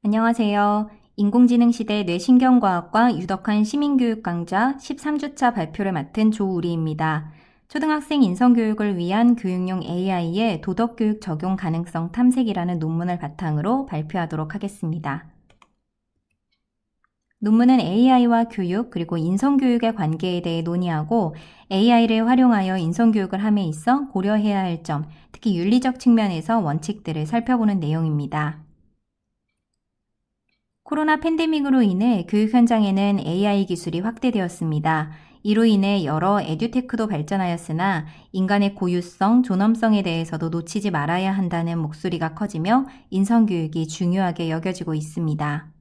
안녕하세요. 인공지능 시대 뇌신경과학과 유덕한 시민교육 강좌 13주차 발표를 맡은 조우리입니다. 초등학생 인성교육을 위한 교육용 AI의 도덕교육 적용 가능성 탐색이라는 논문을 바탕으로 발표하도록 하겠습니다. 논문은 AI와 교육 그리고 인성교육의 관계에 대해 논의하고 AI를 활용하여 인성교육을 함에 있어 고려해야 할 점, 특히 윤리적 측면에서 원칙들을 살펴보는 내용입니다. 코로나 팬데믹으로 인해 교육 현장에는 AI 기술이 확대되었습니다. 이로 인해 여러 에듀테크도 발전하였으나 인간의 고유성, 존엄성에 대해서도 놓치지 말아야 한다는 목소리가 커지며 인성교육이 중요하게 여겨지고 있습니다.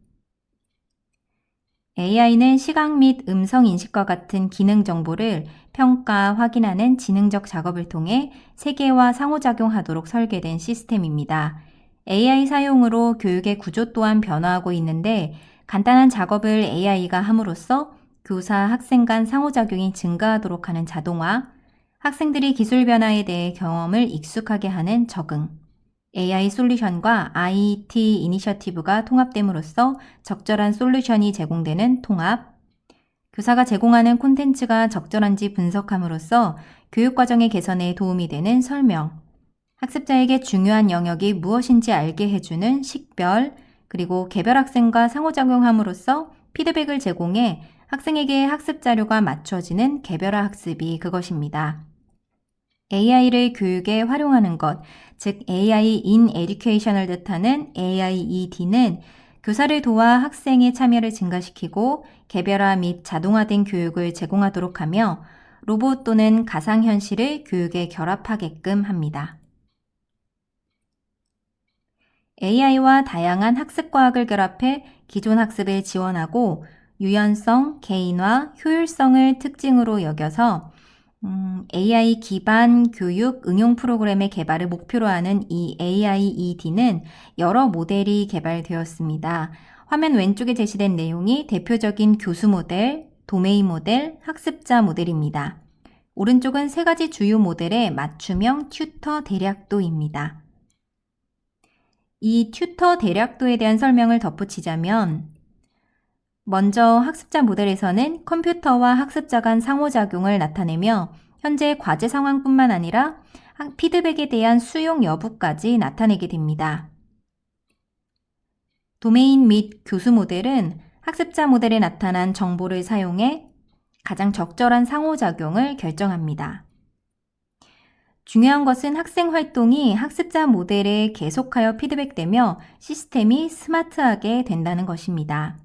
AI는 시각 및 음성 인식과 같은 기능 정보를 평가, 확인하는 지능적 작업을 통해 세계와 상호작용하도록 설계된 시스템입니다. AI 사용으로 교육의 구조 또한 변화하고 있는데 간단한 작업을 AI가 함으로써 교사, 학생 간 상호작용이 증가하도록 하는 자동화, 학생들이 기술 변화에 대해 경험을 익숙하게 하는 적응, AI 솔루션과 IT 이니셔티브가 통합됨으로써 적절한 솔루션이 제공되는 통합, 교사가 제공하는 콘텐츠가 적절한지 분석함으로써 교육과정의 개선에 도움이 되는 설명, 학습자에게 중요한 영역이 무엇인지 알게 해주는 식별, 그리고 개별 학생과 상호작용함으로써 피드백을 제공해 학생에게 학습 자료가 맞춰지는 개별화 학습이 그것입니다. AI를 교육에 활용하는 것, 즉 AI in Education을 뜻하는 AIED는 교사를 도와 학생의 참여를 증가시키고 개별화 및 자동화된 교육을 제공하도록 하며 로봇 또는 가상현실을 교육에 결합하게끔 합니다. AI와 다양한 학습과학을 결합해 기존 학습을 지원하고 유연성, 개인화, 효율성을 특징으로 여겨서 AI 기반 교육 응용 프로그램의 개발을 목표로 하는 이 AIED는 여러 모델이 개발되었습니다. 화면 왼쪽에 제시된 내용이 대표적인 교수 모델, 도메인 모델, 학습자 모델입니다. 오른쪽은 세 가지 주요 모델의 맞춤형 튜터 대략도입니다. 이 튜터 대략도에 대한 설명을 덧붙이자면 먼저 학습자 모델에서는 컴퓨터와 학습자 간 상호작용을 나타내며 현재 과제 상황뿐만 아니라 피드백에 대한 수용 여부까지 나타내게 됩니다. 도메인 및 교수 모델은 학습자 모델에 나타난 정보를 사용해 가장 적절한 상호작용을 결정합니다. 중요한 것은 학생 활동이 학습자 모델에 계속하여 피드백되며 시스템이 스마트하게 된다는 것입니다.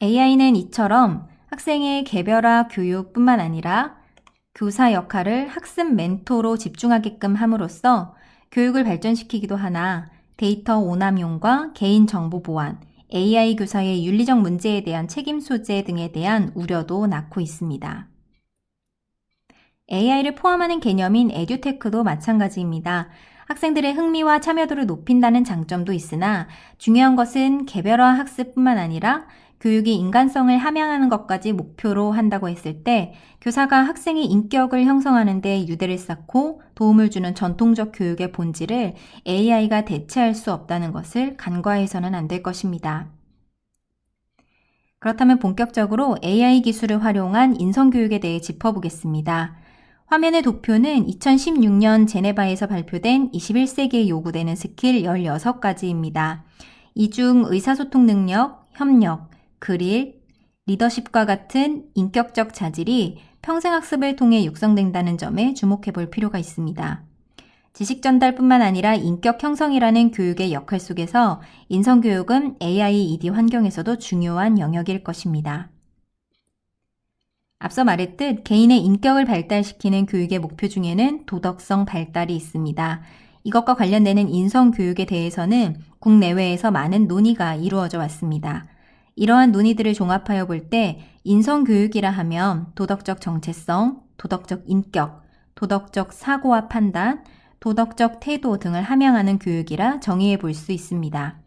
AI는 이처럼 학생의 개별화 교육뿐만 아니라 교사 역할을 학습 멘토로 집중하게끔 함으로써 교육을 발전시키기도 하나 데이터 오남용과 개인정보 보안, AI 교사의 윤리적 문제에 대한 책임 소재 등에 대한 우려도 낳고 있습니다. AI를 포함하는 개념인 에듀테크도 마찬가지입니다. 학생들의 흥미와 참여도를 높인다는 장점도 있으나 중요한 것은 개별화 학습뿐만 아니라 교육이 인간성을 함양하는 것까지 목표로 한다고 했을 때 교사가 학생의 인격을 형성하는 데 유대를 쌓고 도움을 주는 전통적 교육의 본질을 AI가 대체할 수 없다는 것을 간과해서는 안 될 것입니다. 그렇다면 본격적으로 AI 기술을 활용한 인성교육에 대해 짚어보겠습니다. 화면의 도표는 2016년 제네바에서 발표된 21세기에 요구되는 스킬 16가지입니다. 이 중 의사소통 능력, 협력, 그릴, 리더십과 같은 인격적 자질이 평생학습을 통해 육성된다는 점에 주목해 볼 필요가 있습니다. 지식 전달뿐만 아니라 인격 형성이라는 교육의 역할 속에서 인성교육은 AIED 환경에서도 중요한 영역일 것입니다. 앞서 말했듯 개인의 인격을 발달시키는 교육의 목표 중에는 도덕성 발달이 있습니다. 이것과 관련되는 인성교육에 대해서는 국내외에서 많은 논의가 이루어져 왔습니다. 이러한 논의들을 종합하여 볼 때 인성교육이라 하면 도덕적 정체성, 도덕적 인격, 도덕적 사고와 판단, 도덕적 태도 등을 함양하는 교육이라 정의해 볼 수 있습니다.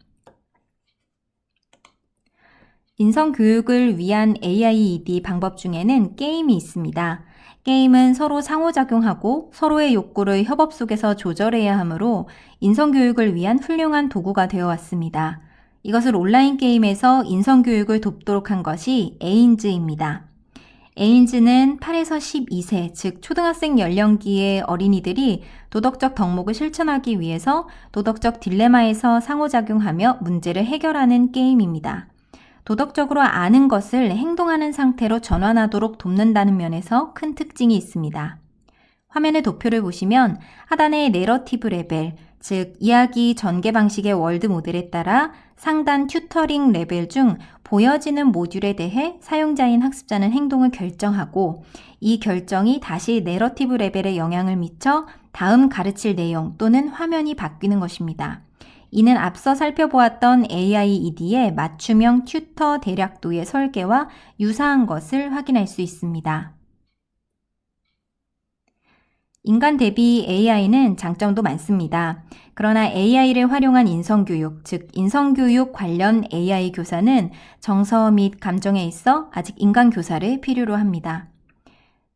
인성교육을 위한 AIED 방법 중에는 게임이 있습니다. 게임은 서로 상호작용하고 서로의 욕구를 협업 속에서 조절해야 하므로 인성교육을 위한 훌륭한 도구가 되어 왔습니다. 이것을 온라인 게임에서 인성교육을 돕도록 한 것이 에인즈입니다. 에인즈는 8에서 12세, 즉 초등학생 연령기의 어린이들이 도덕적 덕목을 실천하기 위해서 도덕적 딜레마에서 상호작용하며 문제를 해결하는 게임입니다. 도덕적으로 아는 것을 행동하는 상태로 전환하도록 돕는다는 면에서 큰 특징이 있습니다. 화면의 도표를 보시면 하단의 내러티브 레벨, 즉 이야기 전개 방식의 월드 모델에 따라 상단 튜터링 레벨 중 보여지는 모듈에 대해 사용자인 학습자는 행동을 결정하고 이 결정이 다시 내러티브 레벨에 영향을 미쳐 다음 가르칠 내용 또는 화면이 바뀌는 것입니다. 이는 앞서 살펴보았던 AIED의 맞춤형 튜터 대략도의 설계와 유사한 것을 확인할 수 있습니다. 인간 대비 AI는 장점도 많습니다. 그러나 AI를 활용한 인성교육, 즉 인성교육 관련 AI 교사는 정서 및 감정에 있어 아직 인간 교사를 필요로 합니다.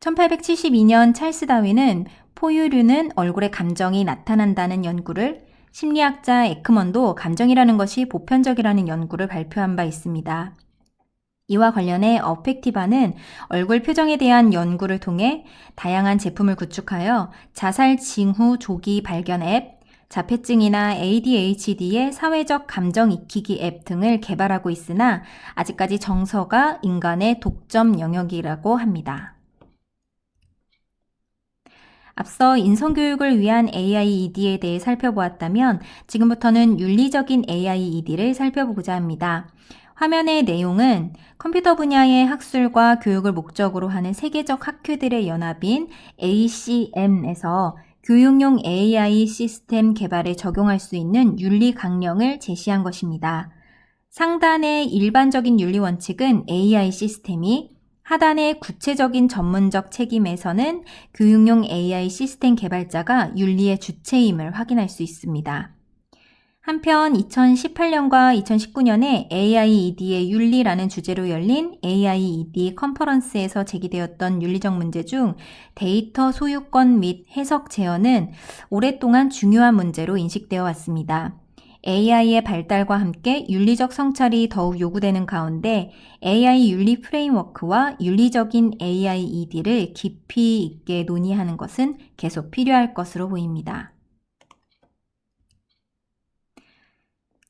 1872년 찰스 다윈은 포유류는 얼굴에 감정이 나타난다는 연구를, 심리학자 에크먼도 감정이라는 것이 보편적이라는 연구를 발표한 바 있습니다. 이와 관련해 어펙티바는 얼굴 표정에 대한 연구를 통해 다양한 제품을 구축하여 자살 징후 조기 발견 앱, 자폐증이나 ADHD의 사회적 감정 익히기 앱 등을 개발하고 있으나 아직까지 정서가 인간의 독점 영역이라고 합니다. 앞서 인성교육을 위한 AIED에 대해 살펴보았다면 지금부터는 윤리적인 AIED를 살펴보고자 합니다. 화면의 내용은 컴퓨터 분야의 학술과 교육을 목적으로 하는 세계적 학회들의 연합인 ACM에서 교육용 AI 시스템 개발에 적용할 수 있는 윤리 강령을 제시한 것입니다. 상단의 일반적인 윤리 원칙은 AI 시스템이, 하단의 구체적인 전문적 책임에서는 교육용 AI 시스템 개발자가 윤리의 주체임을 확인할 수 있습니다. 한편 2018년과 2019년에 AIED의 윤리라는 주제로 열린 AIED 컨퍼런스에서 제기되었던 윤리적 문제 중 데이터 소유권 및 해석 제어는 오랫동안 중요한 문제로 인식되어 왔습니다. AI의 발달과 함께 윤리적 성찰이 더욱 요구되는 가운데 AI 윤리 프레임워크와 윤리적인 AIED를 깊이 있게 논의하는 것은 계속 필요할 것으로 보입니다.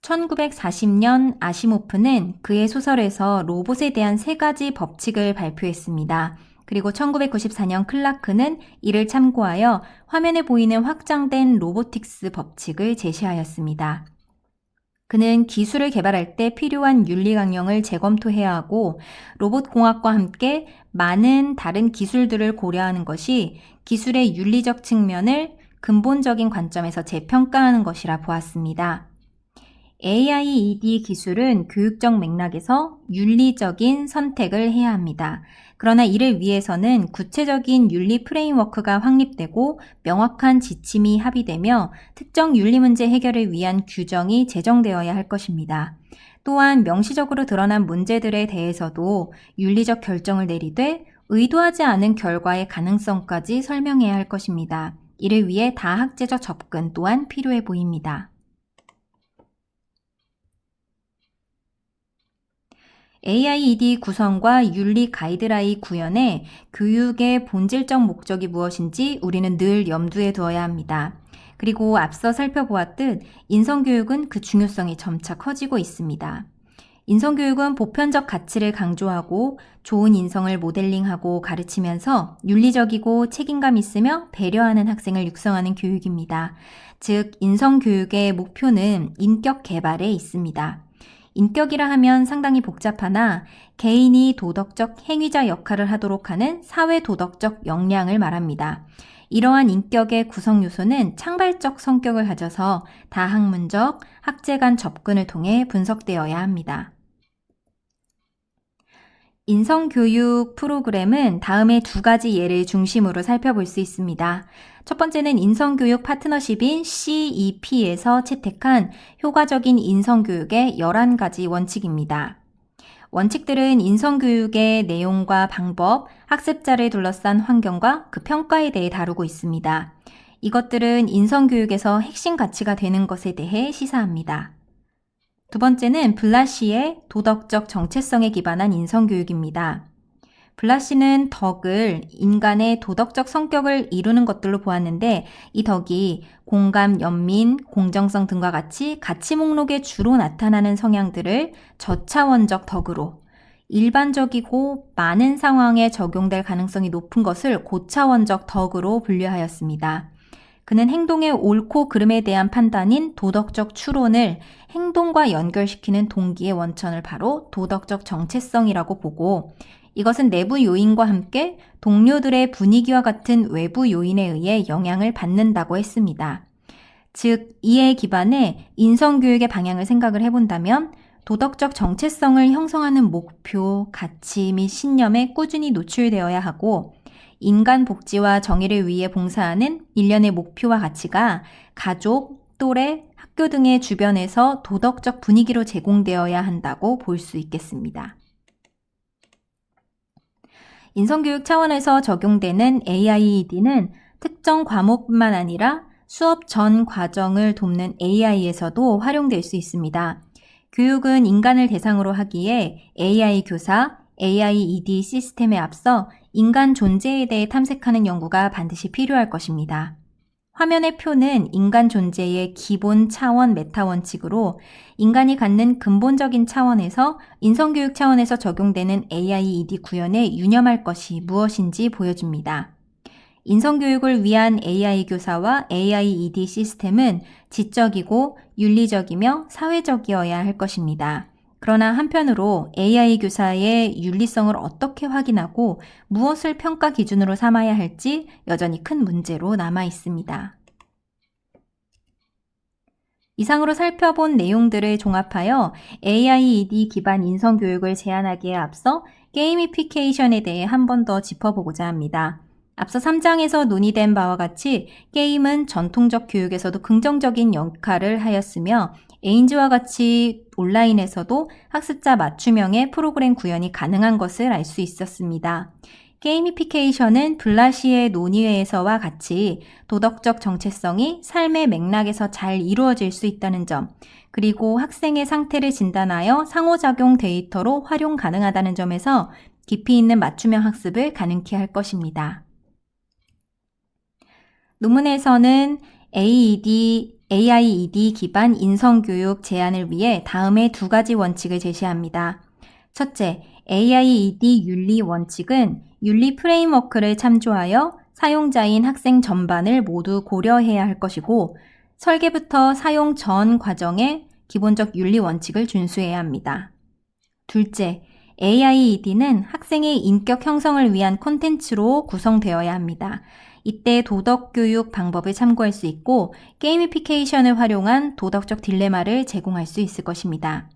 1940년 아시모프는 그의 소설에서 로봇에 대한 3가지 법칙을 발표했습니다. 그리고 1994년 클라크는 이를 참고하여 화면에 보이는 확장된 로보틱스 법칙을 제시하였습니다. 그는 기술을 개발할 때 필요한 윤리 강령을 재검토해야 하고 로봇공학과 함께 많은 다른 기술들을 고려하는 것이 기술의 윤리적 측면을 근본적인 관점에서 재평가하는 것이라 보았습니다. AIED 기술은 교육적 맥락에서 윤리적인 선택을 해야 합니다. 그러나 이를 위해서는 구체적인 윤리 프레임워크가 확립되고 명확한 지침이 합의되며 특정 윤리 문제 해결을 위한 규정이 제정되어야 할 것입니다. 또한 명시적으로 드러난 문제들에 대해서도 윤리적 결정을 내리되 의도하지 않은 결과의 가능성까지 설명해야 할 것입니다. 이를 위해 다학제적 접근 또한 필요해 보입니다. AIED 구성과 윤리 가이드라인 구현에 교육의 본질적 목적이 무엇인지 우리는 늘 염두에 두어야 합니다. 그리고 앞서 살펴보았듯 인성교육은 그 중요성이 점차 커지고 있습니다. 인성교육은 보편적 가치를 강조하고 좋은 인성을 모델링하고 가르치면서 윤리적이고 책임감 있으며 배려하는 학생을 육성하는 교육입니다. 즉, 인성교육의 목표는 인격 개발에 있습니다. 인격이라 하면 상당히 복잡하나 개인이 도덕적 행위자 역할을 하도록 하는 사회도덕적 역량을 말합니다. 이러한 인격의 구성 요소는 창발적 성격을 가져서 다학문적, 학제 간 접근을 통해 분석되어야 합니다. 인성교육 프로그램은 다음의 2가지 예를 중심으로 살펴볼 수 있습니다. 첫 번째는 인성교육 파트너십인 CEP에서 채택한 효과적인 인성교육의 11가지 원칙입니다. 원칙들은 인성교육의 내용과 방법, 학습자를 둘러싼 환경과 그 평가에 대해 다루고 있습니다. 이것들은 인성교육에서 핵심 가치가 되는 것에 대해 시사합니다. 두 번째는 블라시의 도덕적 정체성에 기반한 인성교육입니다. 블라시는 덕을 인간의 도덕적 성격을 이루는 것들로 보았는데 이 덕이 공감, 연민, 공정성 등과 같이 가치 목록에 주로 나타나는 성향들을 저차원적 덕으로 일반적이고 많은 상황에 적용될 가능성이 높은 것을 고차원적 덕으로 분류하였습니다. 그는 행동의 옳고 그름에 대한 판단인 도덕적 추론을 행동과 연결시키는 동기의 원천을 바로 도덕적 정체성이라고 보고 이것은 내부 요인과 함께 동료들의 분위기와 같은 외부 요인에 의해 영향을 받는다고 했습니다. 즉, 이에 기반해 인성교육의 방향을 생각을 해본다면 도덕적 정체성을 형성하는 목표, 가치 및 신념에 꾸준히 노출되어야 하고 인간 복지와 정의를 위해 봉사하는 일련의 목표와 가치가 가족, 또래, 학교 등의 주변에서 도덕적 분위기로 제공되어야 한다고 볼 수 있겠습니다. 인성교육 차원에서 적용되는 AIED는 특정 과목뿐만 아니라 수업 전 과정을 돕는 AI에서도 활용될 수 있습니다. 교육은 인간을 대상으로 하기에 AI 교사, AIED 시스템에 앞서 인간 존재에 대해 탐색하는 연구가 반드시 필요할 것입니다. 화면의 표는 인간 존재의 기본 차원 메타 원칙으로 인간이 갖는 근본적인 차원에서 인성교육 차원에서 적용되는 AIED 구현에 유념할 것이 무엇인지 보여줍니다. 인성교육을 위한 AI 교사와 AIED 시스템은 지적이고 윤리적이며 사회적이어야 할 것입니다. 그러나 한편으로 AI 교사의 윤리성을 어떻게 확인하고 무엇을 평가 기준으로 삼아야 할지 여전히 큰 문제로 남아 있습니다. 이상으로 살펴본 내용들을 종합하여 AIED 기반 인성교육을 제안하기에 앞서 게이미피케이션에 대해 한 번 더 짚어보고자 합니다. 앞서 3장에서 논의된 바와 같이 게임은 전통적 교육에서도 긍정적인 역할을 하였으며 에인즈와 같이 온라인에서도 학습자 맞춤형의 프로그램 구현이 가능한 것을 알 수 있었습니다. 게이미피케이션은 블라시의 논의회에서와 같이 도덕적 정체성이 삶의 맥락에서 잘 이루어질 수 있다는 점, 그리고 학생의 상태를 진단하여 상호작용 데이터로 활용 가능하다는 점에서 깊이 있는 맞춤형 학습을 가능케 할 것입니다. 논문에서는 AIED 기반 인성교육 제안을 위해 다음의 두 가지 원칙을 제시합니다. 첫째, AIED 윤리 원칙은 윤리 프레임워크를 참조하여 사용자인 학생 전반을 모두 고려해야 할 것이고 설계부터 사용 전 과정에 기본적 윤리 원칙을 준수해야 합니다. 둘째, AIED는 학생의 인격 형성을 위한 콘텐츠로 구성되어야 합니다. 이때 도덕교육 방법을 참고할 수 있고 게이미피케이션을 활용한 도덕적 딜레마를 제공할 수 있을 것입니다.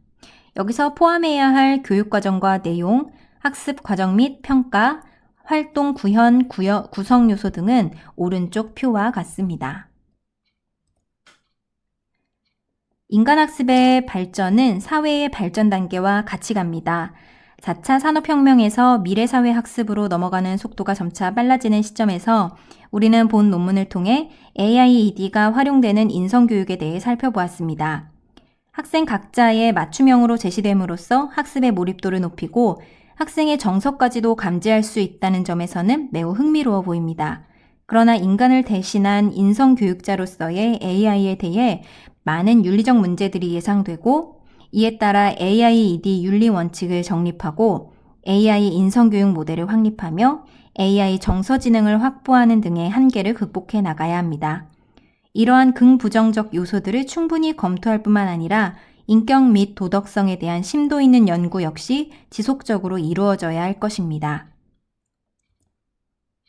여기서 포함해야 할 교육과정과 내용, 학습 과정 및 평가, 활동 구현, 구성 요소 등은 오른쪽 표와 같습니다. 인간학습의 발전은 사회의 발전 단계와 같이 갑니다. 4차 산업혁명에서 미래사회 학습으로 넘어가는 속도가 점차 빨라지는 시점에서 우리는 본 논문을 통해 AIED가 활용되는 인성교육에 대해 살펴보았습니다. 학생 각자의 맞춤형으로 제시됨으로써 학습의 몰입도를 높이고 학생의 정서까지도 감지할 수 있다는 점에서는 매우 흥미로워 보입니다. 그러나 인간을 대신한 인성교육자로서의 AI에 대해 많은 윤리적 문제들이 예상되고 이에 따라 AIED 윤리 원칙을 정립하고 AI 인성교육 모델을 확립하며 AI 정서지능을 확보하는 등의 한계를 극복해 나가야 합니다. 이러한 긍부정적 요소들을 충분히 검토할 뿐만 아니라 인격 및 도덕성에 대한 심도 있는 연구 역시 지속적으로 이루어져야 할 것입니다.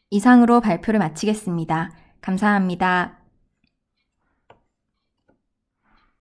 이상으로 발표를 마치겠습니다. 감사합니다.